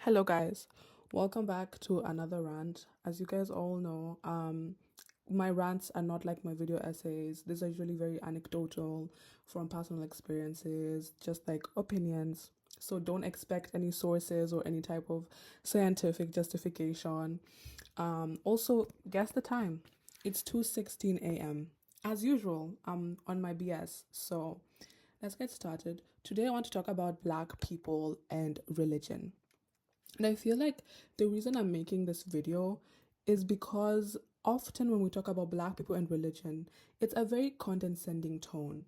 Hello guys, welcome back to another rant. As you guys all know, my rants are not like my video essays. These are usually very anecdotal from personal experiences, just like opinions. So don't expect any sources or any type of scientific justification. Also, guess the time. It's 2:16 a.m. As usual, I'm on my BS. So let's get started. Today I want to talk about Black people and religion. And I feel like the reason I'm making this video is because often when we talk about Black people and religion, it's a very condescending tone.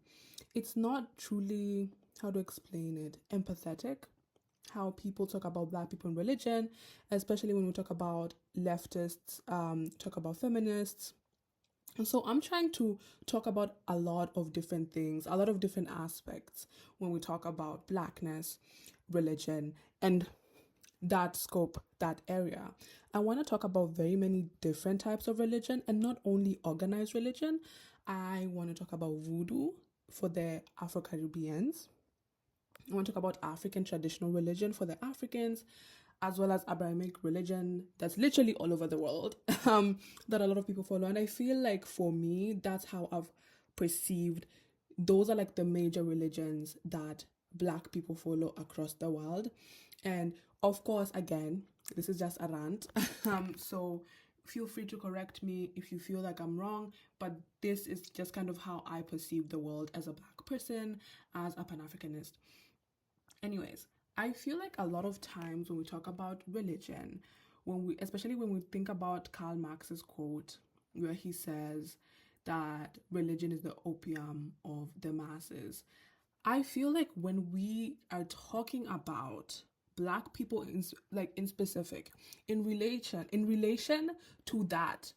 It's not truly, how to explain it, empathetic. How people talk about Black people and religion, especially when we talk about leftists, talk about feminists. And so I'm trying to talk about a lot of different things, a lot of different aspects when we talk about Blackness, religion, and that scope, that area. I want to talk about very many different types of religion and not only organized religion. I want to talk about voodoo for the Afro Caribbeans. I want to talk about African traditional religion for the Africans, as well as Abrahamic religion that's literally all over the world, that a lot of people follow. And I feel like for me, that's how I've perceived those are like the major religions that Black people follow across the world. And of course, again, this is just a rant. So feel free to correct me if you feel like I'm wrong, but this is just kind of how I perceive the world as a Black person, as a Pan-Africanist. Anyways, I feel like a lot of times when we talk about religion, especially when we think about Karl Marx's quote, where he says that religion is the opium of the masses, I feel like when we are talking about Black people in specific, in relation to that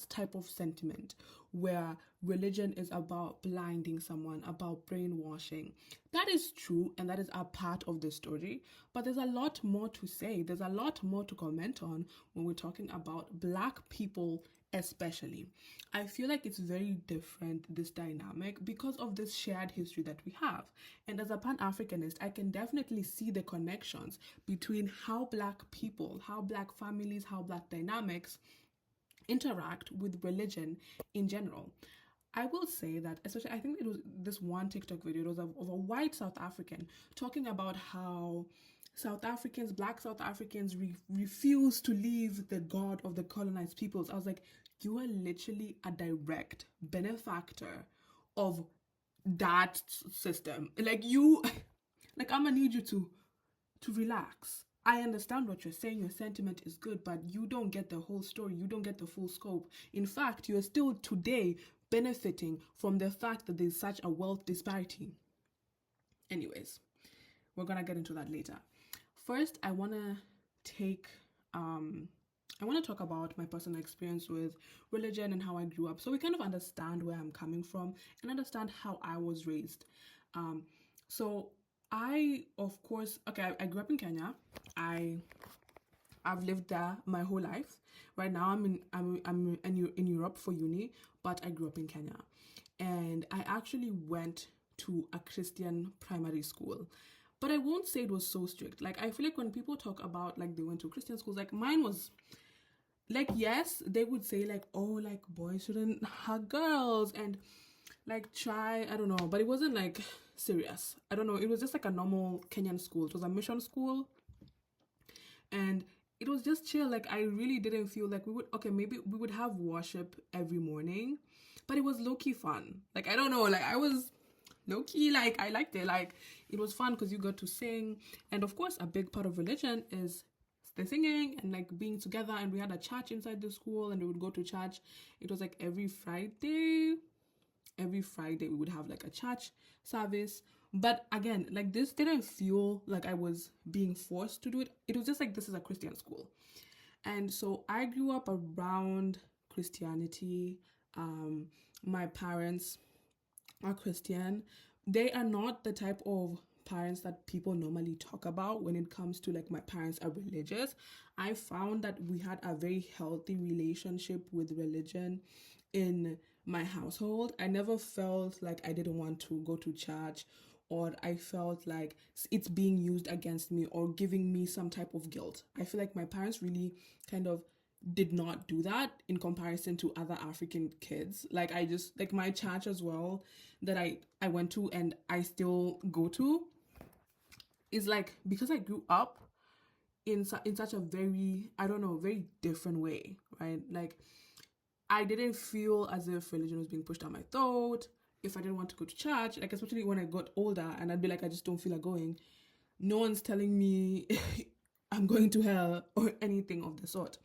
type of sentiment where religion is about blinding someone, about brainwashing, that is true and that is a part of the story, but there's a lot more to say, there's a lot more to comment on when we're talking about Black people especially. I feel like it's very different, this dynamic, because of this shared history that we have. And as a Pan-Africanist, I can definitely see the connections between how Black people, how Black families, how Black dynamics interact with religion in general. I will say that, especially, I think it was this one TikTok video, it was of a white South African talking about how Black South Africans refuse to leave the God of the colonized peoples. I was like, you are literally a direct benefactor of that system. Like I'm gonna need you to relax. I understand what you're saying, your sentiment is good, but you don't get the whole story, you don't get the full scope. In fact, you're still today benefiting from the fact that there's such a wealth disparity. Anyways, we're gonna get into that later. First, I wanna talk about my personal experience with religion and how I grew up, so we kind of understand where I'm coming from and understand how I was raised. So I, of course, I grew up in Kenya. I've lived there my whole life. Right now, I'm in Europe for uni, but I grew up in Kenya, and I actually went to a Christian primary school. But I won't say it was so strict. Like, I feel like when people talk about like they went to Christian schools, like mine was like, yes, they would say like, oh, like boys shouldn't hug girls and like try, I don't know, but it wasn't like serious. I don't know, it was just like a normal Kenyan school. It was a mission school, and it was just chill. Like, I really didn't feel like maybe we would have worship every morning, but it was low-key fun. Like, I don't know, like I was low-key, like I liked it. Like, it was fun because you got to sing, and of course a big part of religion is the singing and like being together. And we had a church inside the school, and we would go to church. It was like every Friday we would have like a church service. But again, like, this didn't feel like I was being forced to do it. It was just like, this is a Christian school. And so I grew up around Christianity. My parents are Christian. They are not the type of parents that people normally talk about when it comes to like, my parents are religious. I found that we had a very healthy relationship with religion in my household. I never felt like I didn't want to go to church or I felt like it's being used against me or giving me some type of guilt. I feel like my parents really kind of did not do that in comparison to other African kids. Like I just like my church as well that I went to and I still go to is like because I grew up in such a very, I don't know, very different way, right? Like I didn't feel as if religion was being pushed down my throat. If I didn't want to go to church, like especially when I got older and I'd be like, I just don't feel like going, no one's telling me I'm going to hell or anything of the sort.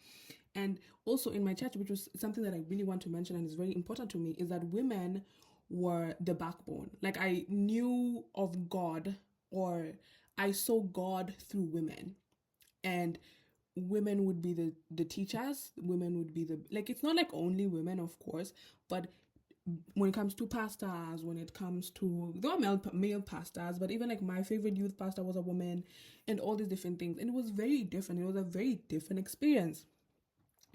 And also in my church, which was something that I really want to mention and is very important to me, is that women were the backbone. Like I knew of God, or I saw God through women. And women would be the teachers, women would be the, like, it's not like only women, of course, but when it comes to pastors, when it comes to, there were male pastors, but even like my favorite youth pastor was a woman, and all these different things, and it was very different. It was a very different experience.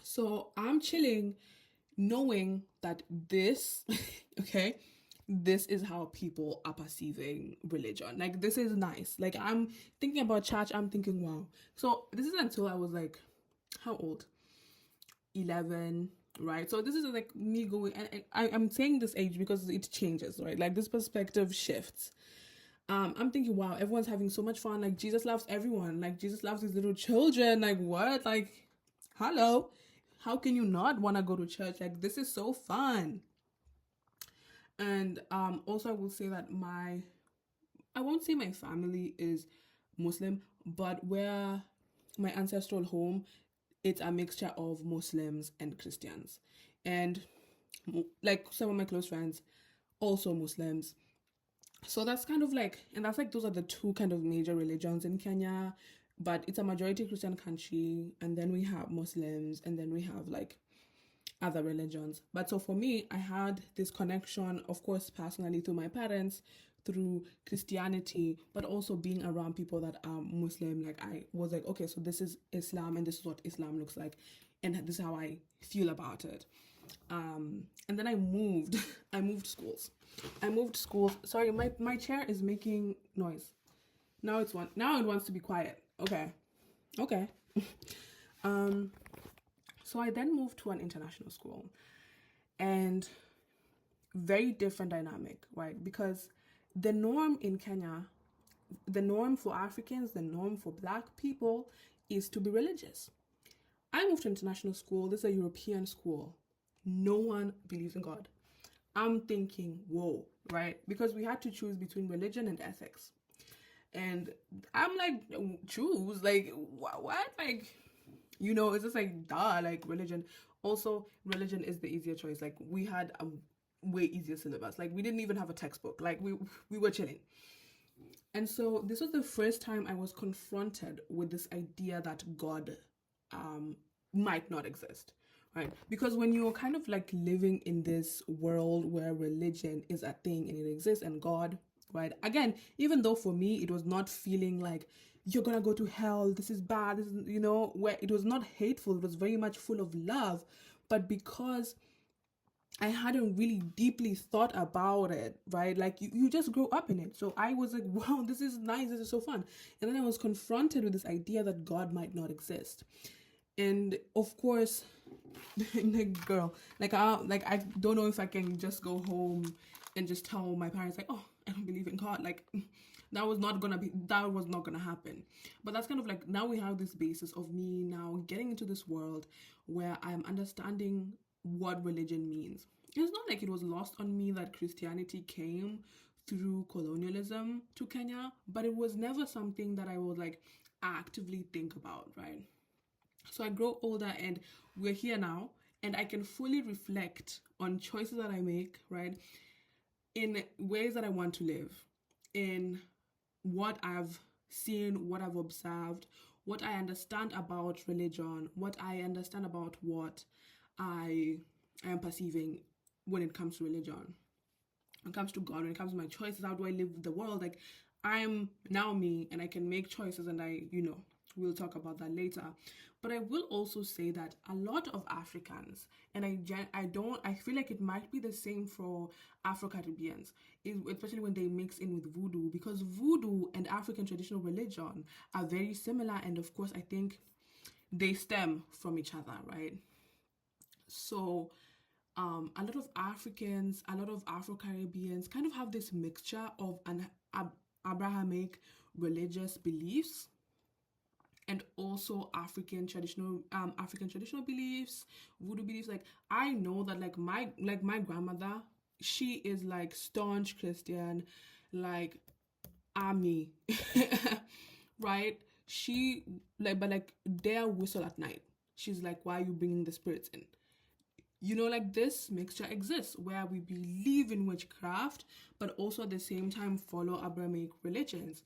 So I'm chilling knowing that this okay, this is how people are perceiving religion. Like this is nice. Like I'm thinking about church, I'm thinking, wow. So this is until I was like, how old? 11, right? So this is like me going, and I'm saying this age because it changes, right? Like this perspective shifts. I'm thinking, wow, everyone's having so much fun. Like Jesus loves everyone. Like Jesus loves his little children. Like what? Like, hello, how can you not want to go to church? Like this is so fun. And also I will say that I won't say my family is Muslim, but where my ancestral home, it's a mixture of Muslims and Christians. And like some of my close friends, also Muslims. So that's kind of like, and that's like, those are the two kind of major religions in Kenya, but it's a majority Christian country. And then we have Muslims, and then we have like other religions. But so for me, I had this connection, of course, personally through my parents, through Christianity, but also being around people that are Muslim. Like I was like, okay, so this is Islam and this is what Islam looks like, and this is how I feel about it. And then I moved I moved schools. Sorry, my chair is making noise. Now it wants to be quiet. Okay. So I then moved to an international school, and very different dynamic, right? Because the norm in Kenya, the norm for Africans, the norm for Black people is to be religious. I moved to international school. This is a European school. No one believes in God. I'm thinking, whoa, right? Because we had to choose between religion and ethics. And I'm like, choose? Like, what? Like, it's just like, duh, like religion. Also, religion is the easier choice. Like, we had a way easier syllabus. Like, we didn't even have a textbook. Like, we were chilling. And so this was the first time I was confronted with this idea that God might not exist, right? Because when you're kind of like living in this world where religion is a thing and it exists, and God, right? Again, even though for me it was not feeling like you're gonna go to hell, this is bad, this is, where it was not hateful, it was very much full of love. But because I hadn't really deeply thought about it, right? Like you just grow up in it. So I was like, wow, this is nice, this is so fun. And then I was confronted with this idea that God might not exist. And of course, like, girl, I don't know if I can just go home and just tell my parents like, oh, I don't believe in God. Like, that was not gonna happen. But that's kind of like, now we have this basis of me now getting into this world where I'm understanding what religion means. It's not like it was lost on me that Christianity came through colonialism to Kenya, but it was never something that I would like actively think about, right? So I grow older and we're here now, and I can fully reflect on choices that I make, right? In ways that I want to live, in what I've seen, what I've observed, what I understand about religion, what I understand about what I am perceiving when it comes to religion, when it comes to God, when it comes to my choices, how do I live the world? Like, I'm now me, and I can make choices, and I, We'll talk about that later. But I will also say that a lot of Africans, and I feel like it might be the same for Afro-Caribbeans, especially when they mix in with voodoo, because voodoo and African traditional religion are very similar. And of course, I think they stem from each other, right? So a lot of Africans, a lot of Afro-Caribbeans kind of have this mixture of an Abrahamic religious beliefs and also African traditional beliefs, voodoo beliefs. Like I know that my grandmother, she is like staunch Christian, like army, right? She but like their whistle at night. She's like, why are you bringing the spirits in? Like this mixture exists where we believe in witchcraft, but also at the same time follow Abrahamic religions.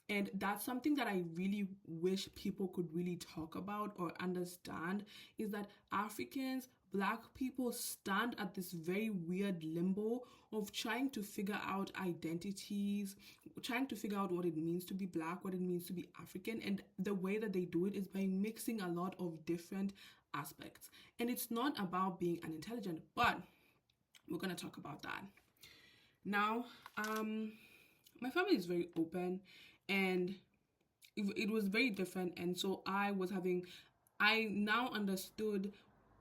And that's something that I really wish people could really talk about or understand, is that Africans, Black people, stand at this very weird limbo of trying to figure out identities, trying to figure out what it means to be Black, what it means to be African. And the way that they do it is by mixing a lot of different aspects. And it's not about being unintelligent, but we're going to talk about that. Now, my family is very open, and it was very different. And so I now understood,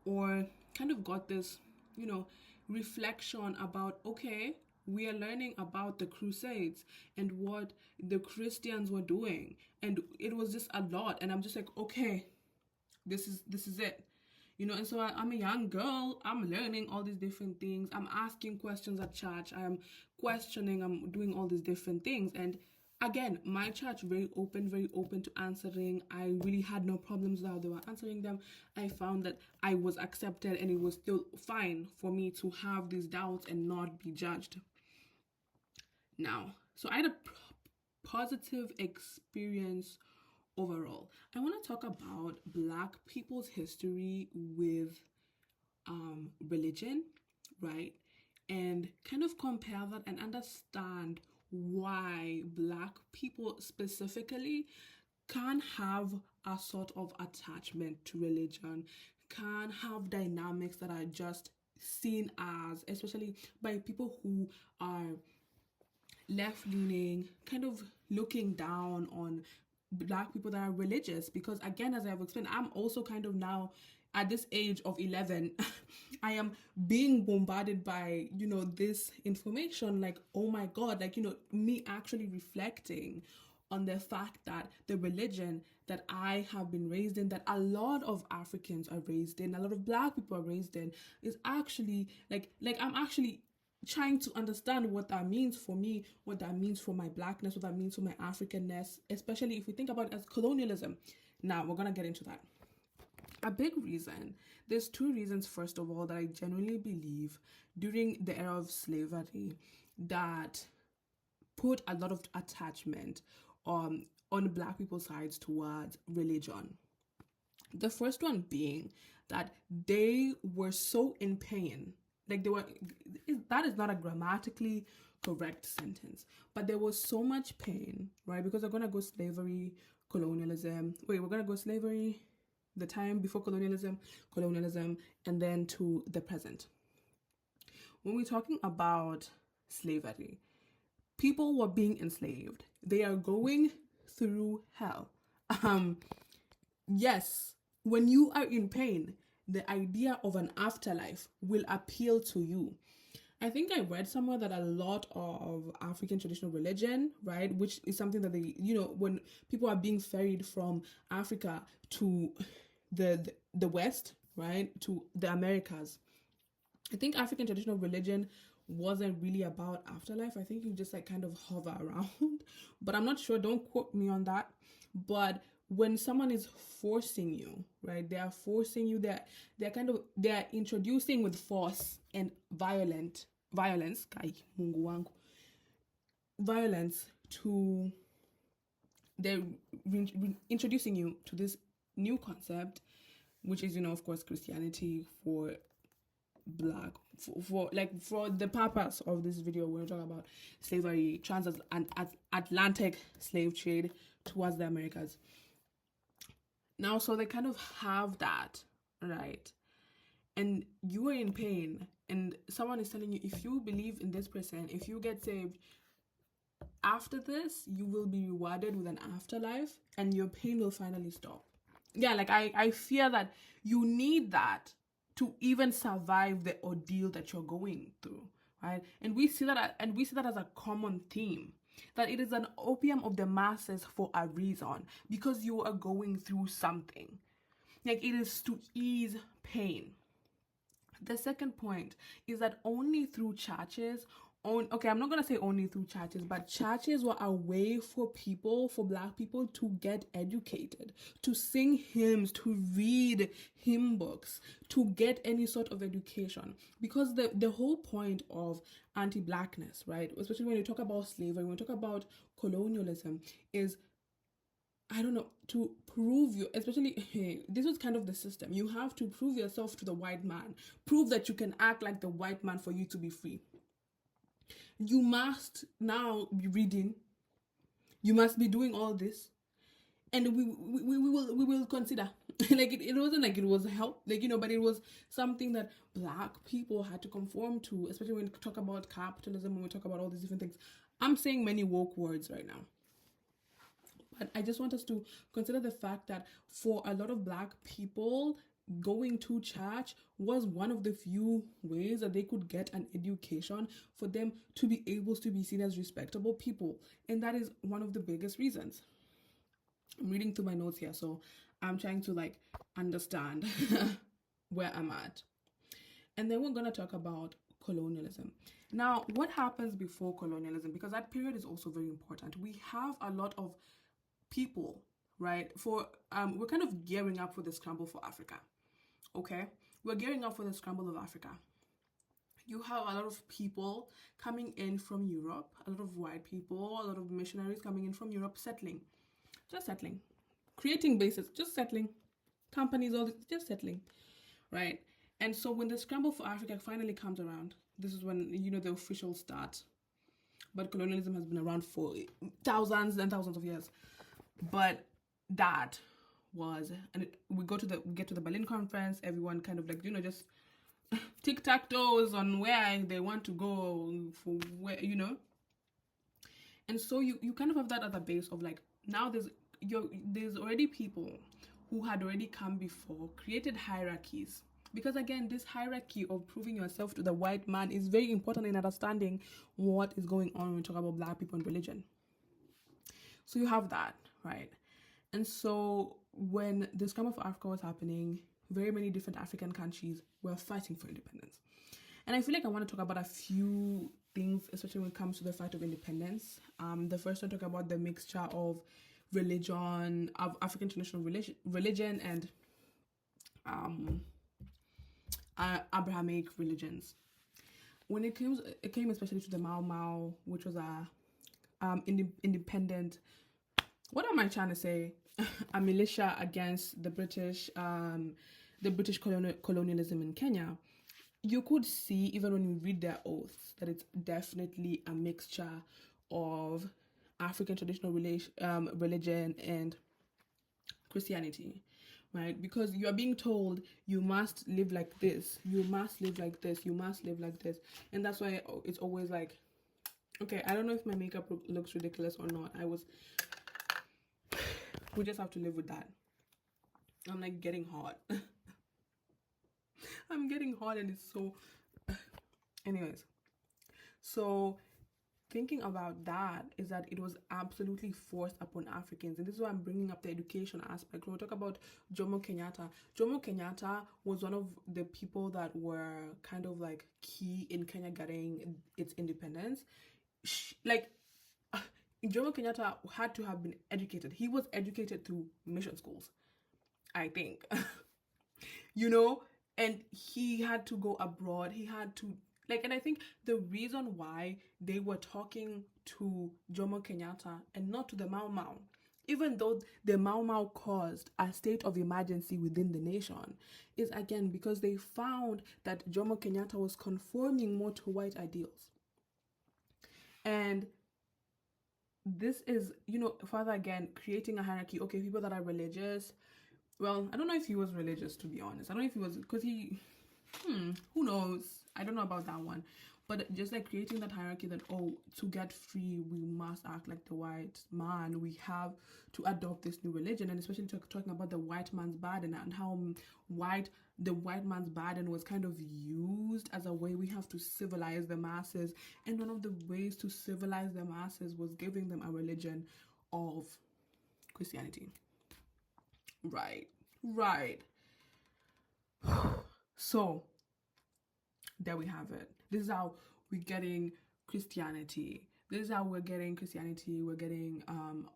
or kind of got this, reflection about, okay, we are learning about the Crusades and what the Christians were doing. And it was just a lot. And I'm just like, okay, this is it. And so I'm a young girl, I'm learning all these different things, I'm asking questions at church, I'm questioning, I'm doing all these different things. And again, my church, very open to answering. I really had no problems with how they were answering them. I found that I was accepted, and it was still fine for me to have these doubts and not be judged. Now, so I had a positive experience overall. I want to talk about Black people's history with religion, right? And kind of compare that and understand why Black people specifically can have a sort of attachment to religion, can have dynamics that are just seen as, especially by people who are left-leaning, kind of looking down on Black people that are religious. Because again, as I've explained, I'm also kind of now at this age of 11 I am being bombarded by this information, like, oh my god, like me actually reflecting on the fact that the religion that I have been raised in, that a lot of Africans are raised in, a lot of Black people are raised in, is actually like I'm actually trying to understand what that means for me, what that means for my Blackness, what that means for my Africanness, especially if we think about it as colonialism. Now, we're going to get into that. A big reason, there's two reasons, first of all, that I genuinely believe during the era of slavery that put a lot of attachment on Black people's sides towards religion. The first one being that they were so in pain. Like that is not a grammatically correct sentence, but there was so much pain, right? Because we're going to go slavery, colonialism. We're going to go slavery, the time before colonialism, and then to the present. When we're talking about slavery, people were being enslaved. They are going through hell. Yes, when you are in pain, the idea of an afterlife will appeal to you. I think I read somewhere that a lot of African traditional religion, right, which is something that they, when people are being ferried from Africa to the West, right, to the Americas, I think African traditional religion wasn't really about afterlife. I think you just like kind of hover around, but I'm not sure. Don't quote me on that. But when someone is forcing you, right, they are forcing you, they're introducing with force and violence to, they're introducing you to this new concept, which is, of course, Christianity for Black, for the purpose of this video. We're talking about slavery, transatlantic slave trade towards the Americas. Now, so they kind of have that, right? And you are in pain, and someone is telling you, if you believe in this person, if you get saved, after this, you will be rewarded with an afterlife, and your pain will finally stop. Yeah, like I fear that you need that to even survive the ordeal that you're going through, right? And we see that as a common theme, that it is an opium of the masses for a reason, because you are going through something. Like, it is to ease pain. The second point is that only through churches, okay, I'm not going to say only through churches, but churches were a way for people, for Black people, to get educated, to sing hymns, to read hymn books, to get any sort of education. Because the whole point of anti-Blackness, right, especially when you talk about slavery, when you talk about colonialism, is, I don't know, to prove you, especially, this was kind of the system. You have to prove yourself to the white man. Prove that you can act like the white man for you to be free. You must now be reading. You must be doing all this. And we will consider. Like, it wasn't like it was help, like, but it was something that Black people had to conform to, especially when we talk about capitalism, when we talk about all these different things. I'm saying many woke words right now. But I just want us to consider the fact that for a lot of Black people, going to church was one of the few ways that they could get an education for them to be able to be seen as respectable people. And that is one of the biggest reasons. I'm reading through my notes here, so I'm trying to understand where I'm at. And then we're going to talk about colonialism. Now, what happens before colonialism? Because that period is also very important. We have a lot of people, right? We're kind of gearing up for the scramble for Africa. Okay, we're gearing up for the scramble of Africa. You have a lot of people coming in from Europe, a lot of white people, a lot of missionaries coming in from Europe, just settling, creating bases, just settling, companies, all this, just settling, right? And so when the scramble for Africa finally comes around, this is when the official start. But colonialism has been around for thousands and thousands of years. But that was, and we get to the Berlin conference. Everyone kind of just tic-tac-toes on where they want to go for where, And so you kind of have that as a base of now there's already people who had already come before, created hierarchies. Because again, this hierarchy of proving yourself to the white man is very important in understanding what is going on when we talk about Black people and religion. So you have that, right? And so when the scramble for Africa was happening, very many different African countries were fighting for independence. And I feel like I want to talk about a few things, especially when it comes to the fight of independence. The first one, talk about the mixture of religion, of African traditional religion and Abrahamic religions. When it came especially to the Mau Mau, which was a independent, what am I trying to say? A militia against the British colonialism in Kenya. You could see, even when you read their oaths, that it's definitely a mixture of African traditional religion and Christianity, right? Because you are being told you must live like this, you must live like this, you must live like this. And that's why it's always okay, I don't know if my makeup looks ridiculous or not. We just have to live with that. I'm getting hot. I'm getting hot and it's so... Anyways, so thinking about that is that it was absolutely forced upon Africans. And this is why I'm bringing up the education aspect. When we talk about Jomo Kenyatta was one of the people that were kind of key in Kenya getting its independence. Jomo Kenyatta had to have been educated. He was educated through mission schools, I think. And he had to go abroad. He had to, and I think the reason why they were talking to Jomo Kenyatta and not to the Mau Mau, even though the Mau Mau caused a state of emergency within the nation, is again because they found that Jomo Kenyatta was conforming more to white ideals. And this is, further again, creating a hierarchy. Okay, people that are religious, well, I don't know if he was religious, to be honest. I don't know if he was, because he, who knows? I don't know about that one. But just like creating that hierarchy that, oh, to get free, we must act like the white man. We have to adopt this new religion. And especially talking about the white man's burden and how the white man's burden was kind of used as a way we have to civilize the masses. And one of the ways to civilize the masses was giving them a religion of Christianity. Right. So there we have it. This is how we're getting Christianity. This is how we're getting Christianity. We're getting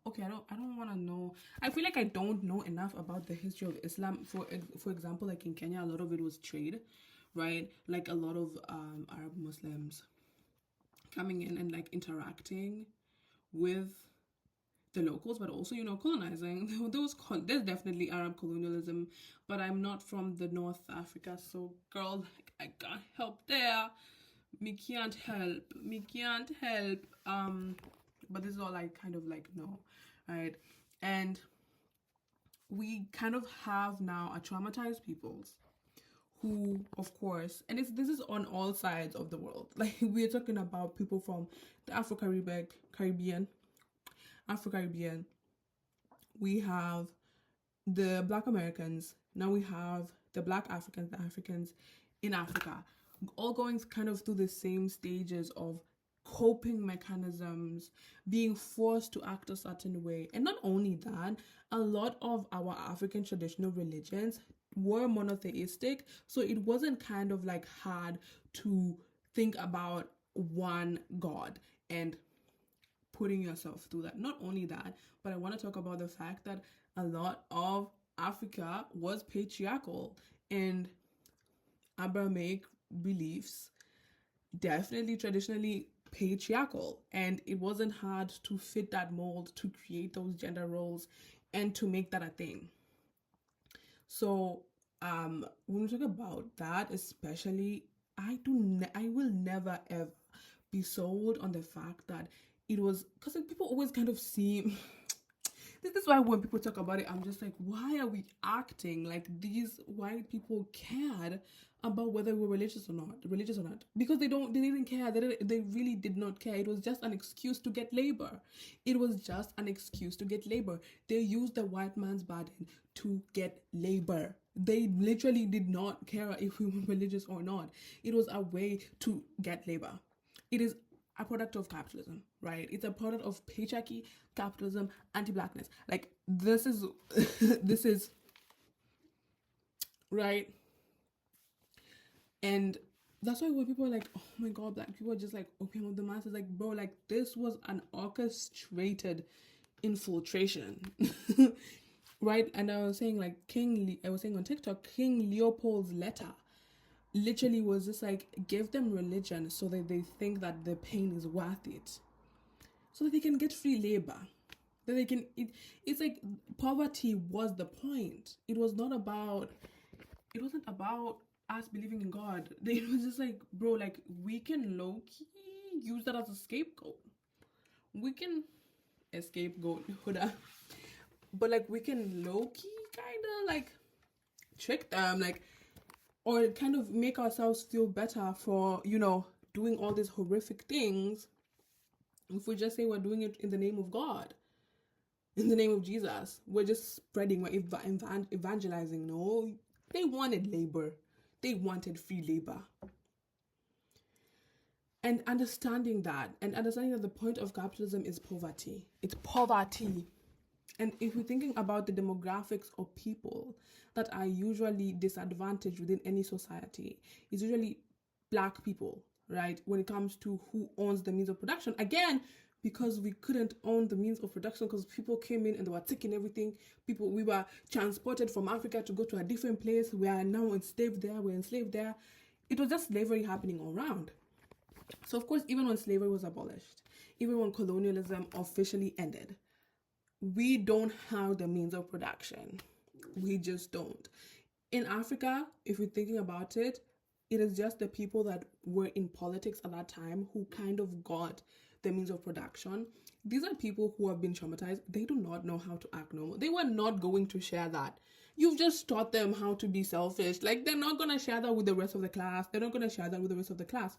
okay, I don't want to know. I feel like I don't know enough about the history of Islam. For example, like in Kenya, a lot of it was trade, right? Like a lot of Arab Muslims coming in and like interacting with the locals, but also, you know, colonizing. There's definitely Arab colonialism, but I'm not from the North Africa, so girl, I can't help there. Me can't help. But this is all I kind of like know, right? And we kind of have now a traumatized peoples who, of course, and this is on all sides of the world. Like, we're talking about people from the Afro-Caribbean. We have the Black Americans. Now we have the Black Africans, the Africans in Africa, all going kind of through the same stages of coping mechanisms, being forced to act a certain way. And not only that, a lot of our African traditional religions were monotheistic, so it wasn't kind of like hard to think about one God and putting yourself through that. Not only that, but I want to talk about the fact that a lot of Africa was patriarchal, and Abrahamic beliefs definitely traditionally patriarchal, and it wasn't hard to fit that mold, to create those gender roles and to make that a thing. So when we talk about that, especially, I will never ever be sold on the fact that it was, because like, people always kind of see this is why when people talk about it, I'm just like, why are we acting like these white people cared about whether we're religious or not? Because they didn't care. They really did not care. It was just an excuse to get labor. They used the white man's burden to get labor. They literally did not care if we were religious or not. It was a way to get labor. It is a product of capitalism, right? It's a product of patriarchy, capitalism, anti-blackness. Like, this is this is right. And that's why when people are like, oh my god, black people are just like opium of the masses, like, bro, like, this was an orchestrated infiltration. Right? And I was saying, like, I was saying on TikTok, King Leopold's letter literally was just like, give them religion so that they think that the pain is worth it, so that they can get free labor, that they can it's like poverty was the point. It wasn't about us believing in God. It was just like, bro, like, we can low-key use that as a scapegoat. We can scapegoat Huda, but like, we can low-key kind of like trick them, like, or kind of make ourselves feel better for, you know, doing all these horrific things, if we just say we're doing it in the name of God, in the name of Jesus. We're just spreading, we're evangelizing. No, they wanted labor. They wanted free labor. And understanding that the point of capitalism is poverty. It's poverty. And if we're thinking about the demographics of people that are usually disadvantaged within any society, it's usually black people, right? When it comes to who owns the means of production. Again, because we couldn't own the means of production because people came in and they were taking everything. We were transported from Africa to go to a different place. We are now enslaved there. We're enslaved there. It was just slavery happening all around. So, of course, even when slavery was abolished, even when colonialism officially ended, we don't have the means of production. We just don't. In Africa, if we're thinking about it, it is just the people that were in politics at that time who kind of got their means of production. These are people who have been traumatized. They do not know how to act normal. They were not going to share that. You've just taught them how to be selfish. Like, they're not going to share that with the rest of the class. They're not going to share that with the rest of the class.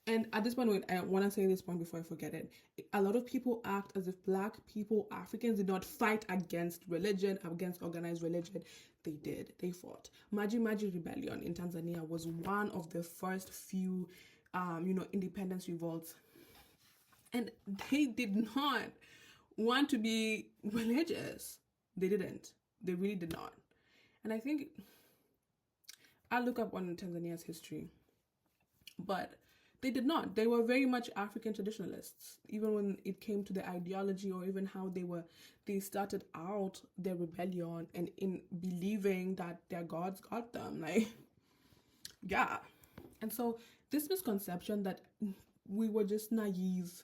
And at this point, I want to say this point before I forget it. A lot of people act as if Black people, Africans, did not fight against religion, against organized religion. They did. They fought. Maji Maji Rebellion in Tanzania was one of the first few, independence revolts. And they did not want to be religious. They didn't. They really did not. And I think I look up on Tanzania's history, but they did not. They were very much African traditionalists, even when it came to the ideology or even how they started out their rebellion and in believing that their gods got them. Like, yeah. And so this misconception that we were just naive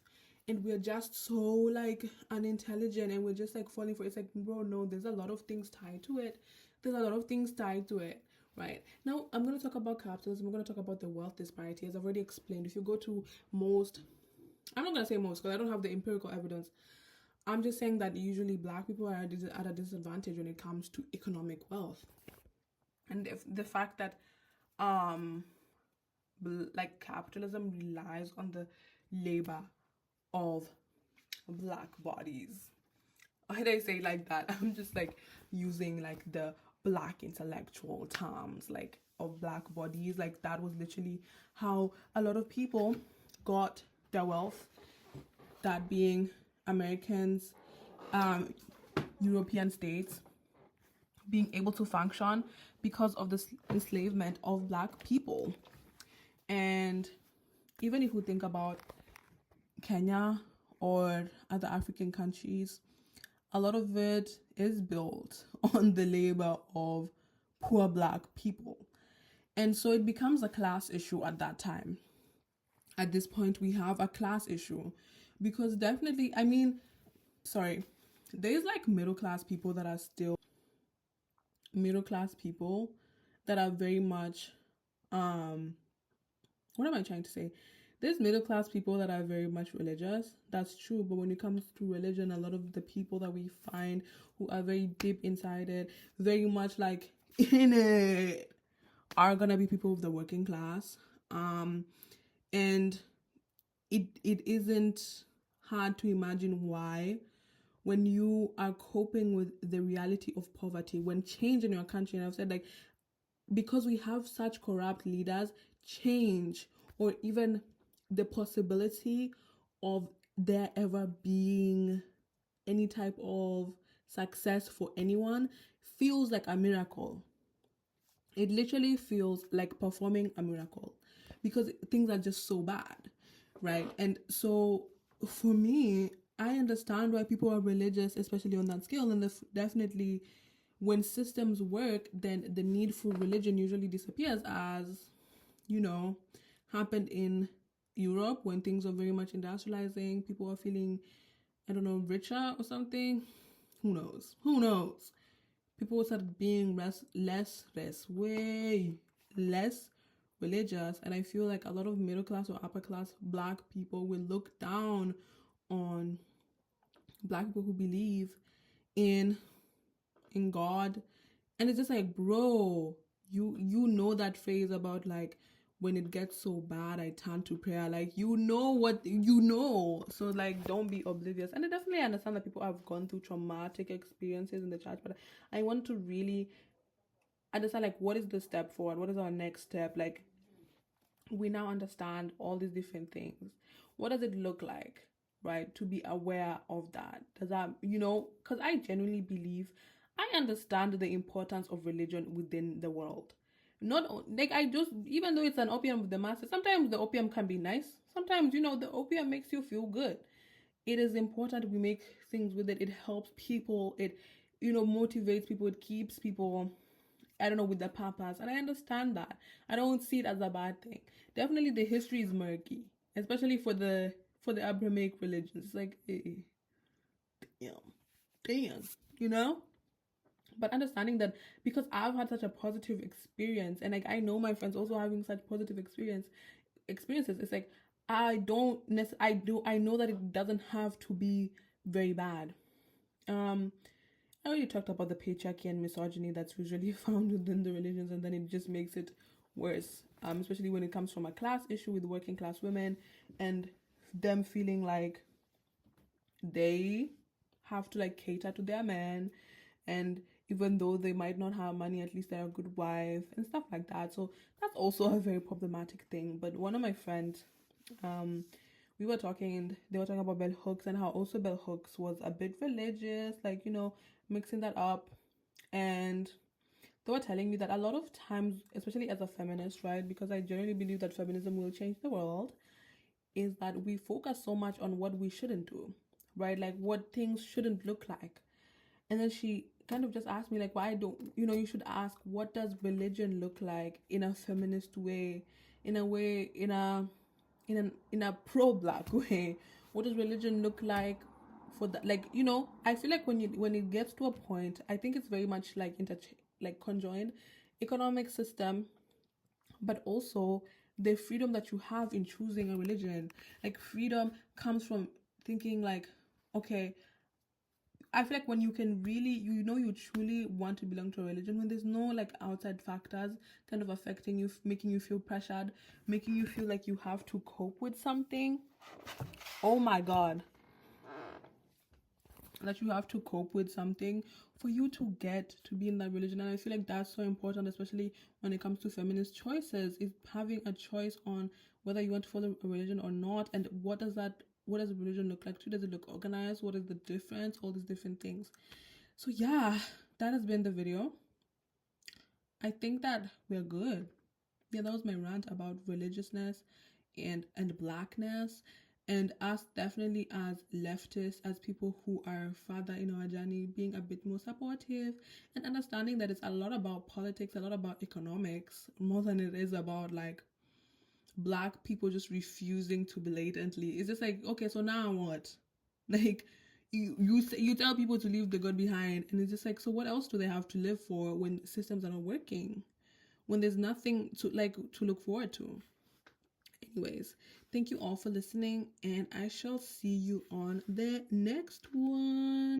and we're just so like unintelligent and we're just like falling for it. It's like, bro, no, there's a lot of things tied to it. Right. Now, I'm going to talk about capitalism. I'm going to talk about the wealth disparity. As I've already explained, if you go to I'm not going to say most because I don't have the empirical evidence. I'm just saying that usually Black people are at a disadvantage when it comes to economic wealth. And the fact that, like, capitalism relies on the labor of Black bodies. Why did I say like that? I'm just like using like the Black intellectual terms like of Black bodies. Like, that was literally how a lot of people got their wealth, that being Americans, European states, being able to function because of the enslavement of Black people. And even if we think about Kenya or other African countries, a lot of it is built on the labor of poor Black people. And so it becomes a class issue at that time. At this point, we have a class issue because definitely, there's like middle class people that are very much, what am I trying to say? There's middle class people that are very much religious. That's true. But when it comes to religion, a lot of the people that we find who are very deep inside it, very much like in it, are going to be people of the working class. And it isn't hard to imagine why, when you are coping with the reality of poverty, when change in your country, and I've said, like, because we have such corrupt leaders, change or even the possibility of there ever being any type of success for anyone feels like a miracle. It literally feels like performing a miracle because things are just so bad, right? And so for me, I understand why people are religious, especially on that scale. And definitely when systems work, then the need for religion usually disappears, as, happened in Europe when things are very much industrializing. People are feeling, richer or something. Who knows? People started being way less religious. And I feel like a lot of middle class or upper class Black people will look down on Black people who believe in God. And it's just like, bro, you know that phrase about like, when it gets so bad, I turn to prayer. Like, what you know. So, like, don't be oblivious. And I definitely understand that people have gone through traumatic experiences in the church. But I want to really understand, like, what is the step forward? What is our next step? Like, we now understand all these different things. What does it look like, right, to be aware of that? Does that, because I genuinely believe, I understand the importance of religion within the world. Not like even though it's an opium of the masses, sometimes the opium can be nice. Sometimes, the opium makes you feel good. It is important we make things with it. It helps people. It, motivates people. It keeps people, with the purpose. And I understand that. I don't see it as a bad thing. Definitely the history is murky, especially for the Abrahamic religions. It's like, damn, But understanding that, because I've had such a positive experience, and like I know my friends also having such positive experiences, it's like I know that it doesn't have to be very bad. I already talked about the patriarchy and misogyny that's usually found within the religions, and then it just makes it worse. Especially when it comes from a class issue with working class women and them feeling like they have to like cater to their men, and even though they might not have money, at least they're a good wife and stuff like that. So that's also a very problematic thing. But one of my friends, we were talking and they were talking about bell hooks and how also bell hooks was a bit religious, like, you know, mixing that up. And they were telling me that a lot of times, especially as a feminist, right, because I generally believe that feminism will change the world, is that we focus so much on what we shouldn't do, right? Like what things shouldn't look like. And then she kind of just asked me, like, why don't, you know, you should ask, what does religion look like in a feminist way, in a way, in a pro-black way? What does religion look like for that? Like, you know, I feel like when it gets to a point, I think it's very much like like conjoined economic system, but also the freedom that you have in choosing a religion. Like freedom comes from thinking like, okay, I feel like when you can really, you know, you truly want to belong to a religion, when there's no like outside factors kind of affecting you, making you feel pressured, making you feel like you have to cope with something. Oh my God. That you have to cope with something for you to get to be in that religion. And I feel like that's so important, especially when it comes to feminist choices, is having a choice on whether you want to follow a religion or not, and what does a religion look like too? Does it look organized? What is the difference? All these different things. So yeah, that has been the video. I think that we're good. Yeah, that was my rant about religiousness and blackness, and us definitely as leftists, as people who are further in our journey, being a bit more supportive and understanding that it's a lot about politics, a lot about economics, more than it is about like black people just refusing to blatantly. It's just like, okay, so now what? Like you tell people to leave the good behind, and it's just like, so what else do they have to live for when systems are not working? When there's nothing to like to look forward to. Anyways, thank you all for listening, and I shall see you on the next one.